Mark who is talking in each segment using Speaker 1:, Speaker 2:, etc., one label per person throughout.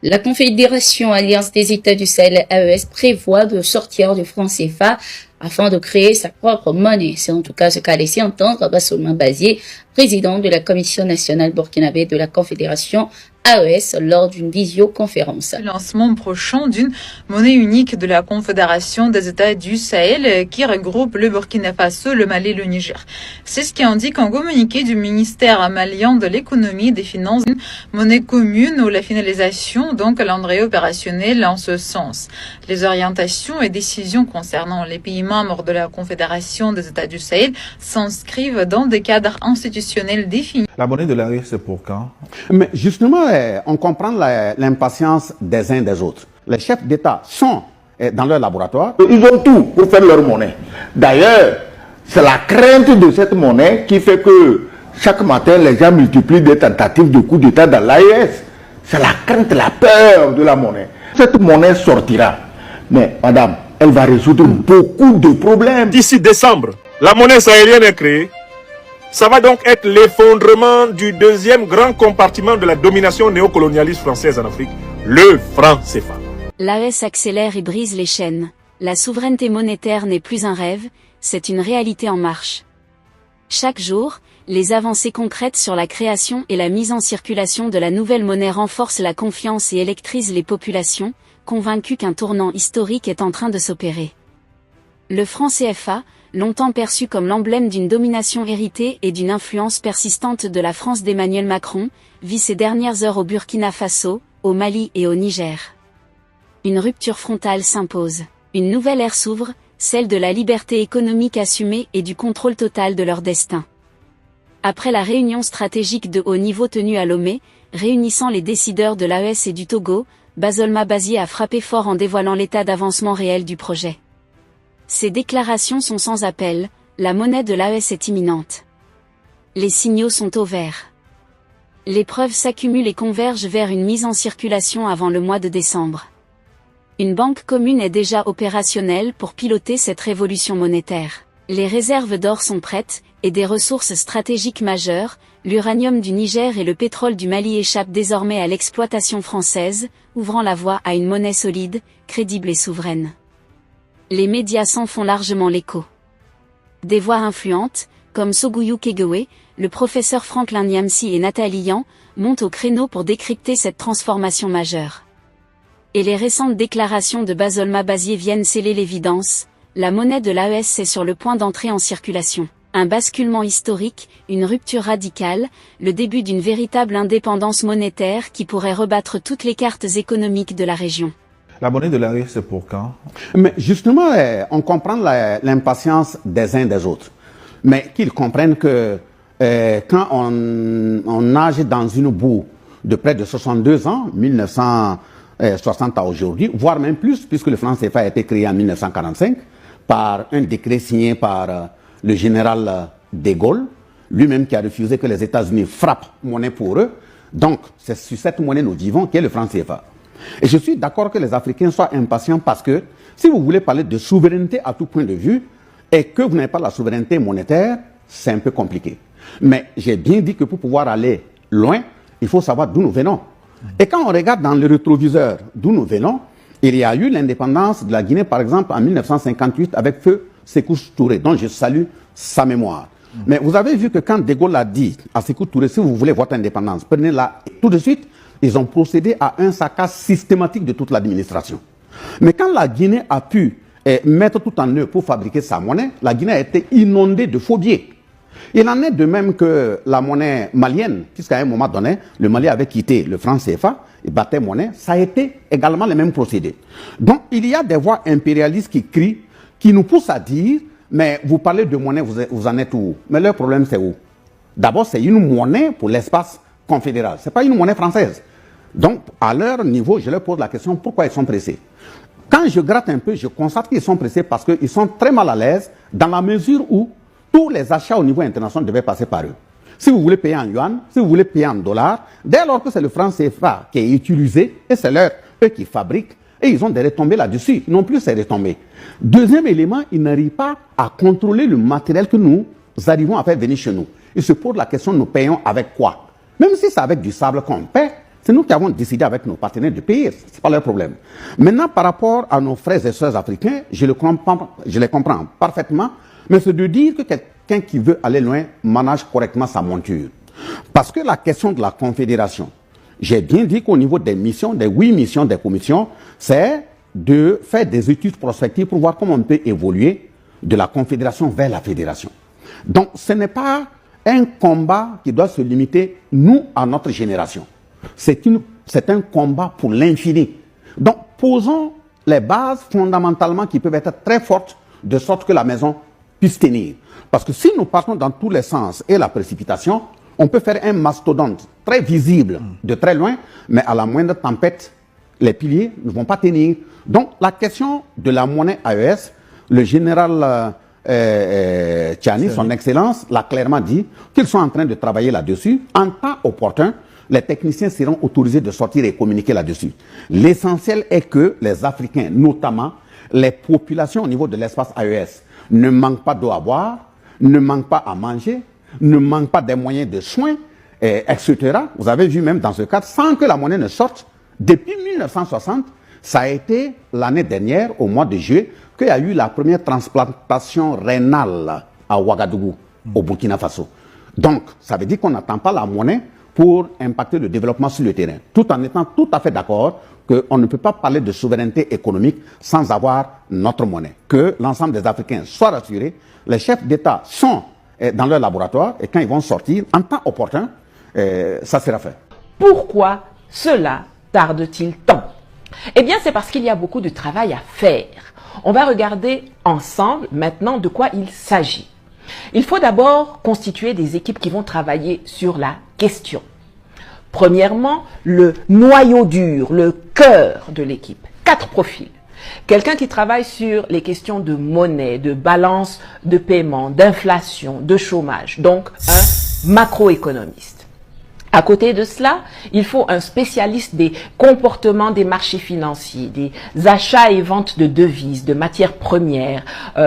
Speaker 1: La Confédération Alliance des États du Sahel AES prévoit de sortir du franc CFA afin de créer sa propre monnaie. C'est en tout cas ce qu'a laissé entendre Bassouma Bazié, président de la Commission nationale burkinabé de la Confédération AES lors d'une visioconférence.
Speaker 2: Le lancement prochain d'une monnaie unique de la Confédération des États du Sahel qui regroupe le Burkina Faso, le Mali et le Niger. C'est ce qui indique un communiqué du ministère malien de l'économie et des finances, une monnaie commune ou la finalisation d'un calendrier opérationnel en ce sens. Les orientations et décisions concernant les pays membres de la Confédération des États du Sahel s'inscrivent dans des cadres institutionnels définis.
Speaker 3: La monnaie de l'arrière, c'est pour quand?
Speaker 4: Mais justement, on comprend l'impatience des uns des autres. Les chefs d'État sont dans leur laboratoire.
Speaker 5: Ils ont tout pour faire leur monnaie. D'ailleurs, c'est la crainte de cette monnaie qui fait que chaque matin, les gens multiplient des tentatives de coup d'État dans l'AES. C'est la crainte, la peur de la monnaie. Cette monnaie sortira. Mais madame, elle va résoudre beaucoup de problèmes.
Speaker 6: D'ici décembre, la monnaie sahélienne est créée. Ça va donc être l'effondrement du deuxième grand compartiment de la domination néocolonialiste française en Afrique, le franc CFA.
Speaker 7: L'AES accélère et brise les chaînes. La souveraineté monétaire n'est plus un rêve, c'est une réalité en marche. Chaque jour, les avancées concrètes sur la création et la mise en circulation de la nouvelle monnaie renforcent la confiance et électrisent les populations, convaincues qu'un tournant historique est en train de s'opérer. Le franc CFA, longtemps perçu comme l'emblème d'une domination héritée et d'une influence persistante de la France d'Emmanuel Macron, vit ses dernières heures au Burkina Faso, au Mali et au Niger. Une rupture frontale s'impose. Une nouvelle ère s'ouvre, celle de la liberté économique assumée et du contrôle total de leur destin. Après la réunion stratégique de haut niveau tenue à Lomé, réunissant les décideurs de l'AES et du Togo, Bassouma Bazié a frappé fort en dévoilant l'état d'avancement réel du projet. Ces déclarations sont sans appel, la monnaie de l'AES est imminente. Les signaux sont au vert. Les preuves s'accumulent et convergent vers une mise en circulation avant le mois de décembre. Une banque commune est déjà opérationnelle pour piloter cette révolution monétaire. Les réserves d'or sont prêtes, et des ressources stratégiques majeures, l'uranium du Niger et le pétrole du Mali échappent désormais à l'exploitation française, ouvrant la voie à une monnaie solide, crédible et souveraine. Les médias s'en font largement l'écho. Des voix influentes, comme Sogouyou Kegewe, le professeur Franklin Niamsi et Nathalie Yan, montent au créneau pour décrypter cette transformation majeure. Et les récentes déclarations de Bassouma Bazié viennent sceller l'évidence, la monnaie de l'AES est sur le point d'entrer en circulation. Un basculement historique, une rupture radicale, le début d'une véritable indépendance monétaire qui pourrait rebattre toutes les cartes économiques de la région.
Speaker 3: La monnaie de l'arrière, c'est pour quand?
Speaker 4: Mais justement, on comprend l'impatience des uns des autres. Mais qu'ils comprennent que quand on nage dans une boue de près de 62 ans, 1960 à aujourd'hui, voire même plus, puisque le franc CFA a été créé en 1945 par un décret signé par le général de Gaulle, lui-même qui a refusé que les États-Unis frappent monnaie pour eux. Donc, c'est sur cette monnaie nous vivons qui est le franc CFA. Et je suis d'accord que les Africains soient impatients parce que si vous voulez parler de souveraineté à tout point de vue et que vous n'avez pas la souveraineté monétaire, c'est un peu compliqué. Mais j'ai bien dit que pour pouvoir aller loin, il faut savoir d'où nous venons. Et quand on regarde dans le rétroviseur d'où nous venons, il y a eu l'indépendance de la Guinée, par exemple, en 1958 avec feu Sékou Touré, dont je salue sa mémoire. Mais vous avez vu que quand De Gaulle a dit à Sékou Touré, si vous voulez votre indépendance, prenez-la tout de suite, ils ont procédé à un saccage systématique de toute l'administration. Mais quand la Guinée a pu mettre tout en œuvre pour fabriquer sa monnaie, la Guinée a été inondée de faux billets. Il en est de même que la monnaie malienne, puisqu'à un moment donné, le Mali avait quitté le franc CFA et battait monnaie, ça a été également le même procédé. Donc il y a des voix impérialistes qui crient, qui nous poussent à dire, mais vous parlez de monnaie, vous en êtes où? Mais leur problème c'est où? D'abord c'est une monnaie pour l'espace confédéral, ce n'est pas une monnaie française. Donc, à leur niveau, je leur pose la question, pourquoi ils sont pressés? Quand je gratte un peu, je constate qu'ils sont pressés parce qu'ils sont très mal à l'aise dans la mesure où tous les achats au niveau international devaient passer par eux. Si vous voulez payer en yuan, si vous voulez payer en dollars, dès lors que c'est le franc CFA qui est utilisé, et c'est eux qui fabriquent, et ils ont des retombées là-dessus, non plus ces retombées. Deuxième élément, ils n'arrivent pas à contrôler le matériel que nous arrivons à faire venir chez nous. Ils se posent la question, nous payons avec quoi? Même si c'est avec du sable qu'on paie, C'est nous qui avons décidé avec nos partenaires de payer, ce n'est pas leur problème. Maintenant, par rapport à nos frères et sœurs africains, je les comprends parfaitement, mais c'est de dire que quelqu'un qui veut aller loin manage correctement sa monture. Parce que la question de la confédération, j'ai bien dit qu'au niveau des missions, des 8 missions des commissions, c'est de faire des études prospectives pour voir comment on peut évoluer de la confédération vers la fédération. Donc, ce n'est pas un combat qui doit se limiter, nous, à notre génération. C'est un combat pour l'infini. Donc, posons les bases fondamentalement qui peuvent être très fortes, de sorte que la maison puisse tenir. Parce que si nous partons dans tous les sens et la précipitation, on peut faire un mastodonte très visible de très loin, mais à la moindre tempête, les piliers ne vont pas tenir. Donc, la question de la monnaie AES, le général Tchiani, son excellence, l'a clairement dit qu'ils sont en train de travailler là-dessus. En temps opportun, les techniciens seront autorisés de sortir et communiquer là-dessus. L'essentiel est que les Africains, notamment les populations au niveau de l'espace AES, ne manquent pas d'eau à boire, ne manquent pas à manger, ne manquent pas des moyens de soins, etc. Vous avez vu même dans ce cadre, sans que la monnaie ne sorte, depuis 1960, ça a été l'année dernière, au mois de juillet, qu'il y a eu la première transplantation rénale à Ouagadougou, au Burkina Faso. Donc, ça veut dire qu'on n'attend pas la monnaie pour impacter le développement sur le terrain, tout en étant tout à fait d'accord qu'on ne peut pas parler de souveraineté économique sans avoir notre monnaie. Que l'ensemble des Africains soient rassurés, les chefs d'État sont dans leur laboratoire et quand ils vont sortir, en temps opportun, ça sera fait.
Speaker 8: Pourquoi cela tarde-t-il tant? Eh bien, c'est parce qu'il y a beaucoup de travail à faire. On va regarder ensemble maintenant de quoi il s'agit. Il faut d'abord constituer des équipes qui vont travailler sur la question. Premièrement, le noyau dur, le cœur de l'équipe. 4 profils. Quelqu'un qui travaille sur les questions de monnaie, de balance de paiement, d'inflation, de chômage. Donc, un macroéconomiste. À côté de cela, il faut un spécialiste des comportements des marchés financiers, des achats et ventes de devises, de matières premières,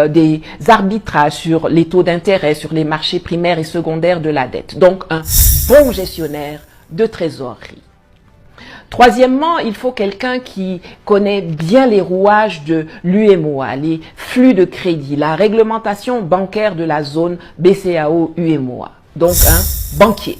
Speaker 8: des arbitrages sur les taux d'intérêt, sur les marchés primaires et secondaires de la dette. Donc, un bon gestionnaire de trésorerie. Troisièmement, il faut quelqu'un qui connaît bien les rouages de l'UEMOA, les flux de crédit, la réglementation bancaire de la zone BCAO-UEMOA. Donc, un banquier.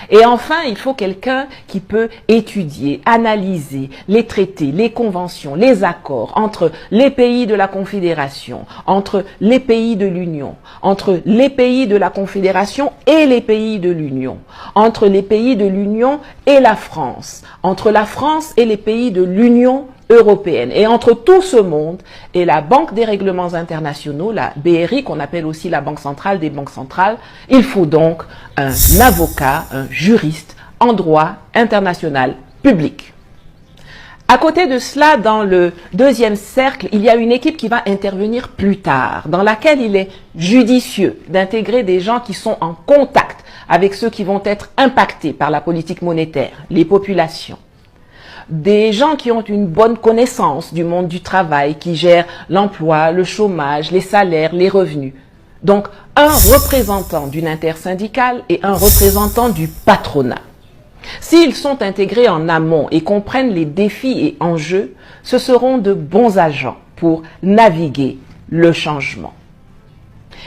Speaker 8: Et enfin, il faut quelqu'un qui peut étudier, analyser les traités, les conventions, les accords entre les pays de la Confédération, entre les pays de l'Union, entre les pays de la Confédération et les pays de l'Union, entre les pays de l'Union et la France, entre la France et les pays de l'Union européenne. Et entre tout ce monde et la Banque des règlements internationaux, la BRI, qu'on appelle aussi la Banque centrale des banques centrales, il faut donc un avocat, un juriste en droit international public. À côté de cela, dans le deuxième cercle, il y a une équipe qui va intervenir plus tard, dans laquelle il est judicieux d'intégrer des gens qui sont en contact avec ceux qui vont être impactés par la politique monétaire, les populations. Des gens qui ont une bonne connaissance du monde du travail, qui gèrent l'emploi, le chômage, les salaires, les revenus. Donc, un représentant d'une intersyndicale et un représentant du patronat. S'ils sont intégrés en amont et comprennent les défis et enjeux, ce seront de bons agents pour naviguer le changement.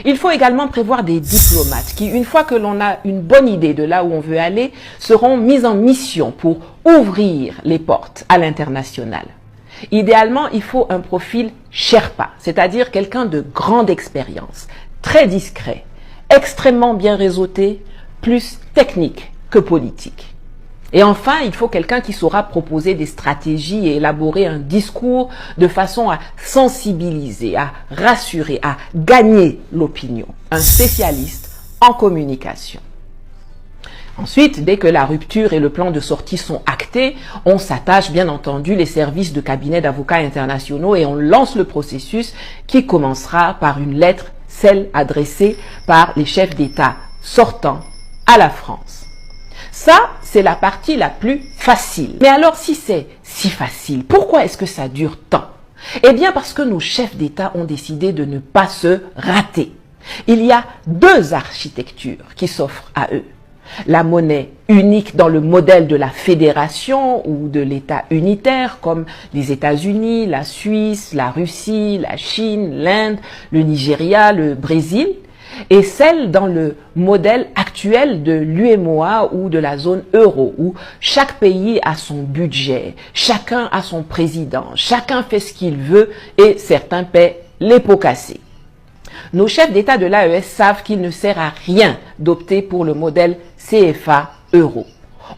Speaker 8: Il faut également prévoir des diplomates qui, une fois que l'on a une bonne idée de là où on veut aller, seront mis en mission pour ouvrir les portes à l'international. Idéalement, il faut un profil Sherpa, c'est-à-dire quelqu'un de grande expérience, très discret, extrêmement bien réseauté, plus technique que politique. Et enfin, il faut quelqu'un qui saura proposer des stratégies et élaborer un discours de façon à sensibiliser, à rassurer, à gagner l'opinion. Un spécialiste en communication. Ensuite, dès que la rupture et le plan de sortie sont actés, on s'attache bien entendu les services de cabinet d'avocats internationaux et on lance le processus qui commencera par une lettre, celle adressée par les chefs d'État sortants à la France. Ça, c'est la partie la plus facile. Mais alors, si c'est si facile, pourquoi est-ce que ça dure tant? Eh bien, parce que nos chefs d'État ont décidé de ne pas se rater. Il y a 2 architectures qui s'offrent à eux. La monnaie unique dans le modèle de la fédération ou de l'État unitaire comme les États-Unis, la Suisse, la Russie, la Chine, l'Inde, le Nigeria, le Brésil, et celle dans le modèle actuel de l'UEMOA ou de la zone euro, où chaque pays a son budget, chacun a son président, chacun fait ce qu'il veut et certains paient les pots cassés. Nos chefs d'État de l'AES savent qu'il ne sert à rien d'opter pour le modèle CFA-euro.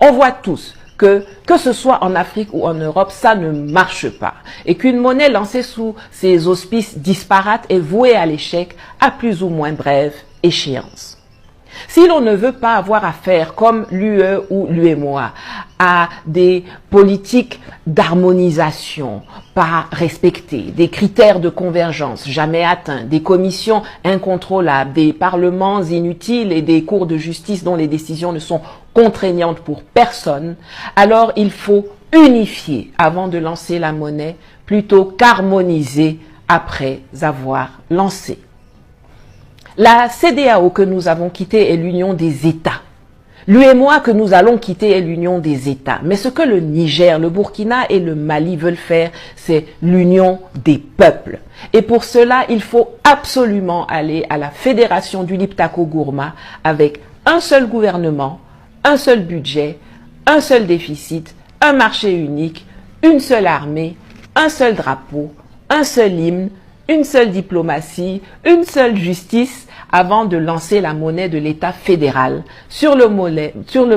Speaker 8: On voit tous que ce soit en Afrique ou en Europe, ça ne marche pas. Et qu'une monnaie lancée sous ces auspices disparates est vouée à l'échec à plus ou moins brève échéance. Si l'on ne veut pas avoir affaire, comme l'UE ou l'UEMOA, à des politiques d'harmonisation pas respectées, des critères de convergence jamais atteints, des commissions incontrôlables, des parlements inutiles et des cours de justice dont les décisions ne sont contraignantes pour personne, alors il faut unifier avant de lancer la monnaie plutôt qu'harmoniser après avoir lancé. La CEDEAO que nous avons quittée est l'union des États. L'UEMOA que nous allons quitter est l'union des États. Mais ce que le Niger, le Burkina et le Mali veulent faire, c'est l'union des peuples. Et pour cela, il faut absolument aller à la fédération du Liptako-Gourma avec un seul gouvernement, un seul budget, un seul déficit, un marché unique, une seule armée, un seul drapeau, un seul hymne, une seule diplomatie, une seule justice avant de lancer la monnaie de l'État fédéral sur le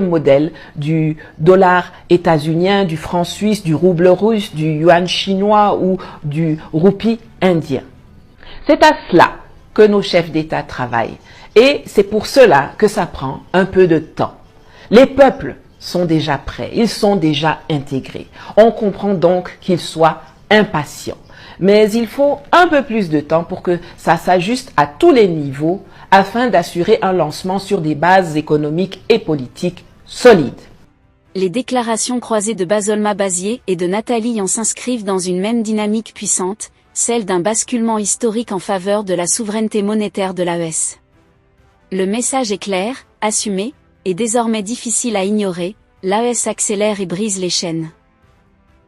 Speaker 8: modèle du dollar états-unien, du franc suisse, du rouble russe, du yuan chinois ou du roupie indien. C'est à cela que nos chefs d'État travaillent et c'est pour cela que ça prend un peu de temps. Les peuples sont déjà prêts, ils sont déjà intégrés. On comprend donc qu'ils soient impatients. Mais il faut un peu plus de temps pour que ça s'ajuste à tous les niveaux afin d'assurer un lancement sur des bases économiques et politiques solides.
Speaker 7: Les déclarations croisées de Bazolma Bazier et de Nathalie Yan s'inscrivent dans une même dynamique puissante, celle d'un basculement historique en faveur de la souveraineté monétaire de l'AES. Le message est clair, assumé, et désormais difficile à ignorer, l'AES accélère et brise les chaînes.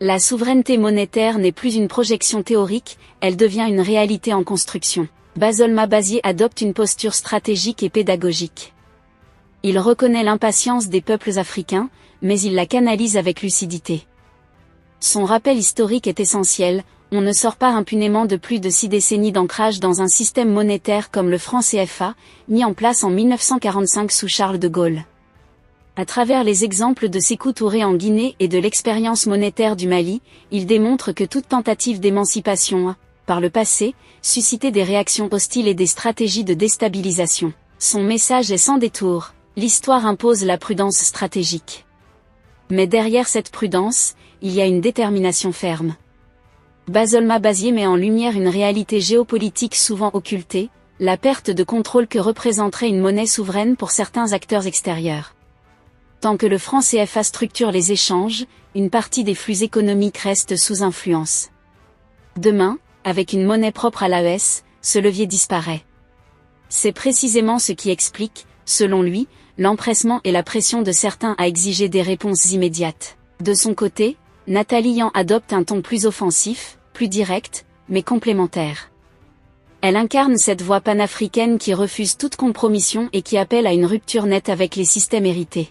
Speaker 7: La souveraineté monétaire n'est plus une projection théorique, elle devient une réalité en construction. Bazolma Bazier adopte une posture stratégique et pédagogique. Il reconnaît l'impatience des peuples africains, mais il la canalise avec lucidité. Son rappel historique est essentiel, on ne sort pas impunément de plus de 6 décennies d'ancrage dans un système monétaire comme le franc CFA, mis en place en 1945 sous Charles de Gaulle. À travers les exemples de Sékou Touré en Guinée et de l'expérience monétaire du Mali, il démontre que toute tentative d'émancipation a, par le passé, suscité des réactions hostiles et des stratégies de déstabilisation. Son message est sans détour, l'histoire impose la prudence stratégique. Mais derrière cette prudence, il y a une détermination ferme. Bazolma Bazier met en lumière une réalité géopolitique souvent occultée, la perte de contrôle que représenterait une monnaie souveraine pour certains acteurs extérieurs. Tant que le franc CFA structure les échanges, une partie des flux économiques reste sous influence. Demain, avec une monnaie propre à l'AES, ce levier disparaît. C'est précisément ce qui explique, selon lui, l'empressement et la pression de certains à exiger des réponses immédiates. De son côté, Nathalie Yan adopte un ton plus offensif, plus direct, mais complémentaire. Elle incarne cette voix panafricaine qui refuse toute compromission et qui appelle à une rupture nette avec les systèmes hérités.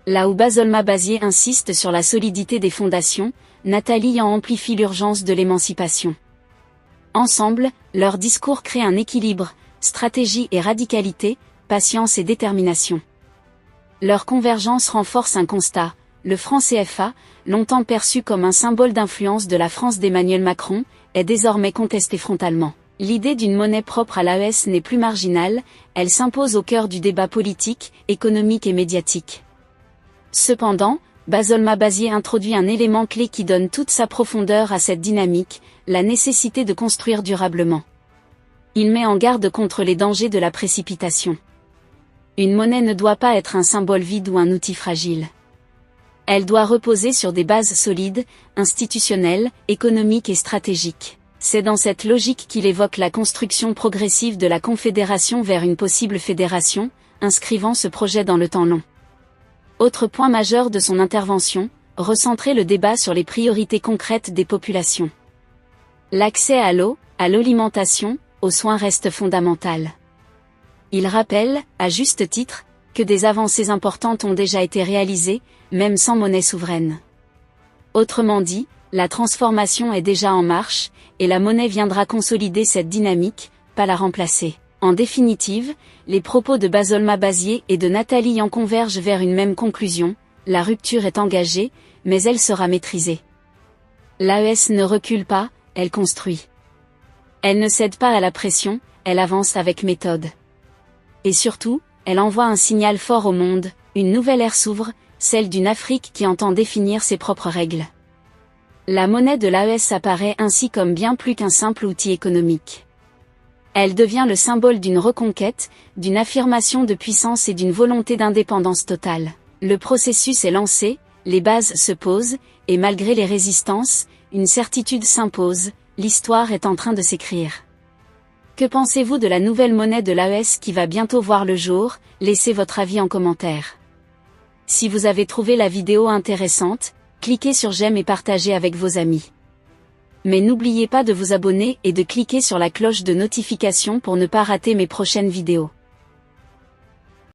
Speaker 7: Là où Bazolma Bazier insiste sur la solidité des fondations, Nathalie Yan amplifie l'urgence de l'émancipation. Ensemble, leur discours crée un équilibre, stratégie et radicalité, patience et détermination. Leur convergence renforce un constat, le franc CFA, longtemps perçu comme un symbole d'influence de la France d'Emmanuel Macron, est désormais contesté frontalement. L'idée d'une monnaie propre à l'AES n'est plus marginale, elle s'impose au cœur du débat politique, économique et médiatique. Cependant, Bazolma Bazier introduit un élément clé qui donne toute sa profondeur à cette dynamique, la nécessité de construire durablement. Il met en garde contre les dangers de la précipitation. Une monnaie ne doit pas être un symbole vide ou un outil fragile. Elle doit reposer sur des bases solides, institutionnelles, économiques et stratégiques. C'est dans cette logique qu'il évoque la construction progressive de la confédération vers une possible fédération, inscrivant ce projet dans le temps long. Autre point majeur de son intervention, recentrer le débat sur les priorités concrètes des populations. L'accès à l'eau, à l'alimentation, aux soins reste fondamental. Il rappelle, à juste titre, que des avancées importantes ont déjà été réalisées, même sans monnaie souveraine. Autrement dit, la transformation est déjà en marche, et la monnaie viendra consolider cette dynamique, pas la remplacer. En définitive, les propos de Bazolma Bazier et de Nathalie Yan convergent vers une même conclusion, la rupture est engagée, mais elle sera maîtrisée. L'AES ne recule pas, elle construit. Elle ne cède pas à la pression, elle avance avec méthode. Et surtout, elle envoie un signal fort au monde, une nouvelle ère s'ouvre, celle d'une Afrique qui entend définir ses propres règles. La monnaie de l'AES apparaît ainsi comme bien plus qu'un simple outil économique. Elle devient le symbole d'une reconquête, d'une affirmation de puissance et d'une volonté d'indépendance totale. Le processus est lancé, les bases se posent, et malgré les résistances, une certitude s'impose, l'histoire est en train de s'écrire. Que pensez-vous de la nouvelle monnaie de l'AES qui va bientôt voir le jour? Laissez votre avis en commentaire. Si vous avez trouvé la vidéo intéressante, cliquez sur j'aime et partagez avec vos amis. Mais n'oubliez pas de vous abonner et de cliquer sur la cloche de notification pour ne pas rater mes prochaines vidéos.